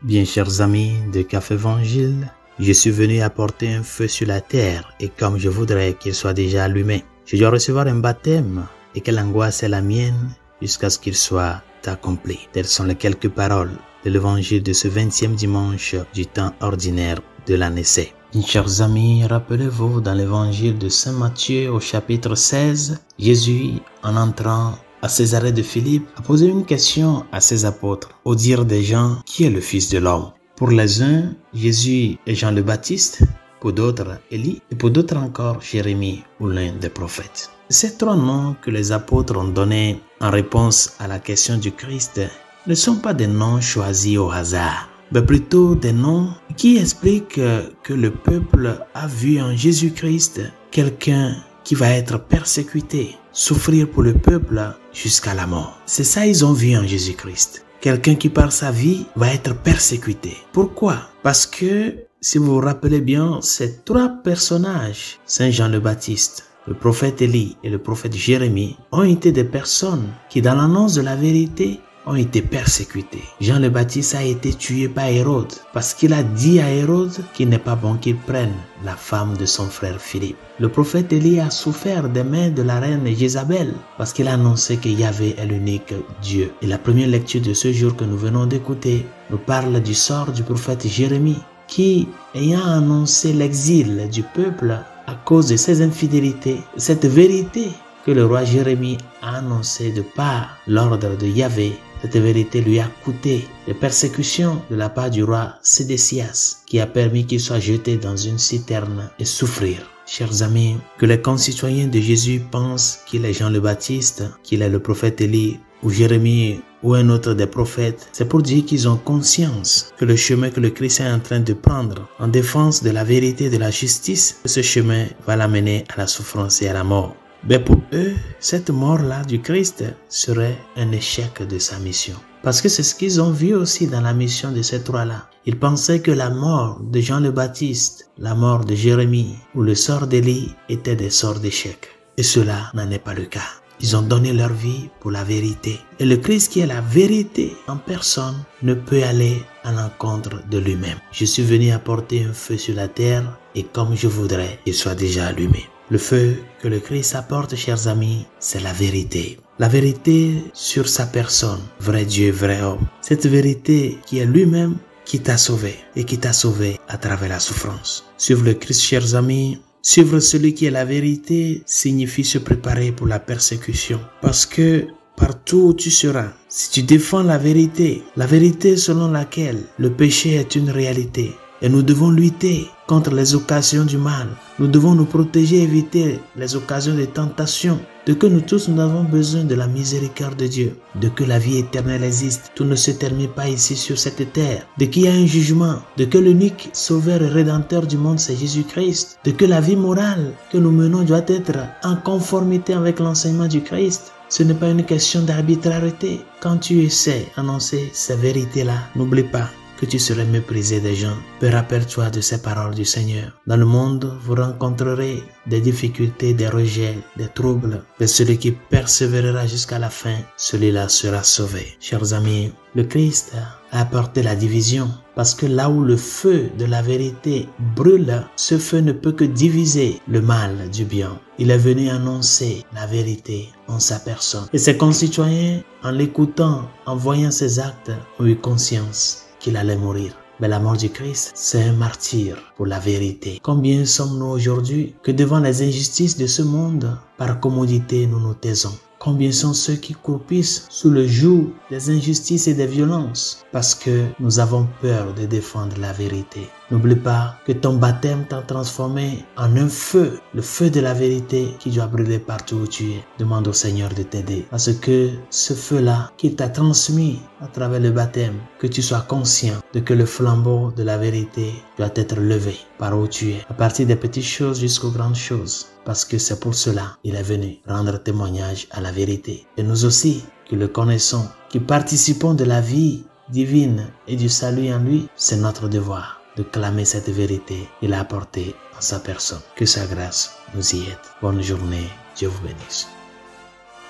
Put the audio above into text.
Bien chers amis de Café Évangile, je suis venu apporter un feu sur la terre et comme je voudrais qu'il soit déjà allumé. Je dois recevoir un baptême et quelle angoisse est la mienne jusqu'à ce qu'il soit accompli. Telles sont les quelques paroles de l'évangile de ce 20e dimanche du temps ordinaire de l'année C. Chers amis, rappelez-vous dans l'évangile de Saint Matthieu au chapitre 16, Jésus, en entrant à Césarée de Philippe, a posé une question à ses apôtres, au dire des gens, qui est le Fils de l'homme? Pour les uns, Jésus est Jean le Baptiste, pour d'autres, Élie, et pour d'autres encore, Jérémie ou l'un des prophètes. Ces trois noms que les apôtres ont donnés en réponse à la question du Christ ne sont pas des noms choisis au hasard, mais plutôt des noms qui expliquent que le peuple a vu en Jésus-Christ quelqu'un qui va être persécuté, souffrir pour le peuple jusqu'à la mort. C'est ça ils ont vu en Jésus-Christ. Quelqu'un qui par sa vie va être persécuté. Pourquoi? Parce que, si vous vous rappelez bien, ces trois personnages, Saint Jean le Baptiste, le prophète Élie et le prophète Jérémie, ont été des personnes qui, dans l'annonce de la vérité, ont été persécutés. Jean le Baptiste a été tué par Hérode parce qu'il a dit à Hérode qu'il n'est pas bon qu'il prenne la femme de son frère Philippe. Le prophète Élie a souffert des mains de la reine Jézabel parce qu'il a annoncé que Yahvé est l'unique Dieu. Et la première lecture de ce jour que nous venons d'écouter nous parle du sort du prophète Jérémie qui, ayant annoncé l'exil du peuple à cause de ses infidélités, cette vérité que le roi Jérémie a annoncé de par l'ordre de Yahvé, cette vérité lui a coûté des persécutions de la part du roi Sédécias, qui a permis qu'il soit jeté dans une citerne et souffrir. Chers amis, que les concitoyens de Jésus pensent qu'il est Jean le Baptiste, qu'il est le prophète Élie ou Jérémie ou un autre des prophètes, c'est pour dire qu'ils ont conscience que le chemin que le Christ est en train de prendre en défense de la vérité et de la justice, ce chemin va l'amener à la souffrance et à la mort. Mais pour eux, cette mort-là du Christ serait un échec de sa mission. Parce que c'est ce qu'ils ont vu aussi dans la mission de ces trois-là. Ils pensaient que la mort de Jean le Baptiste, la mort de Jérémie ou le sort d'Élie étaient des sorts d'échec. Et cela n'en est pas le cas. Ils ont donné leur vie pour la vérité. Et le Christ qui est la vérité en personne ne peut aller à l'encontre de lui-même. Je suis venu apporter un feu sur la terre et comme je voudrais qu'il soit déjà allumé. Le feu que le Christ apporte, chers amis, c'est la vérité. La vérité sur sa personne, vrai Dieu, vrai homme. Cette vérité qui est lui-même qui t'a sauvé et qui t'a sauvé à travers la souffrance. Suivre le Christ, chers amis, suivre celui qui est la vérité signifie se préparer pour la persécution. Parce que partout où tu seras, si tu défends la vérité selon laquelle le péché est une réalité, et nous devons lutter contre les occasions du mal. Nous devons nous protéger et éviter les occasions de tentation. De que nous tous, nous avons besoin de la miséricorde de Dieu. De que la vie éternelle existe. Tout ne se termine pas ici sur cette terre. De qu'il y a un jugement. De que l'unique sauveur et rédempteur du monde, c'est Jésus-Christ. De que la vie morale que nous menons doit être en conformité avec l'enseignement du Christ. Ce n'est pas une question d'arbitrarité. Quand tu essaies d'annoncer ces vérités-là, n'oublie pas que tu serais méprisé des gens. Mais rappelle-toi de ces paroles du Seigneur. Dans le monde, vous rencontrerez des difficultés, des rejets, des troubles. Mais celui qui persévérera jusqu'à la fin, celui-là sera sauvé. Chers amis, le Christ a apporté la division. Parce que là où le feu de la vérité brûle, ce feu ne peut que diviser le mal du bien. Il est venu annoncer la vérité en sa personne. Et ses concitoyens, en l'écoutant, en voyant ses actes, ont eu conscience qu'il allait mourir. Mais la mort du Christ, c'est un martyr pour la vérité. Combien sommes-nous aujourd'hui que devant les injustices de ce monde, par commodité, nous nous taisons? Combien sont ceux qui croupissent sous le joug des injustices et des violences parce que nous avons peur de défendre la vérité. N'oublie pas que ton baptême t'a transformé en un feu, le feu de la vérité qui doit brûler partout où tu es. Demande au Seigneur de t'aider parce que ce feu-là qu'il t'a transmis à travers le baptême, que tu sois conscient de que le flambeau de la vérité doit être levé par où tu es, à partir des petites choses jusqu'aux grandes choses. Parce que c'est pour cela qu'il est venu rendre témoignage à la vérité. Et nous aussi, qui le connaissons, qui participons de la vie divine et du salut en lui, c'est notre devoir de clamer cette vérité qu'il a apportée en sa personne. Que sa grâce nous y aide. Bonne journée, Dieu vous bénisse.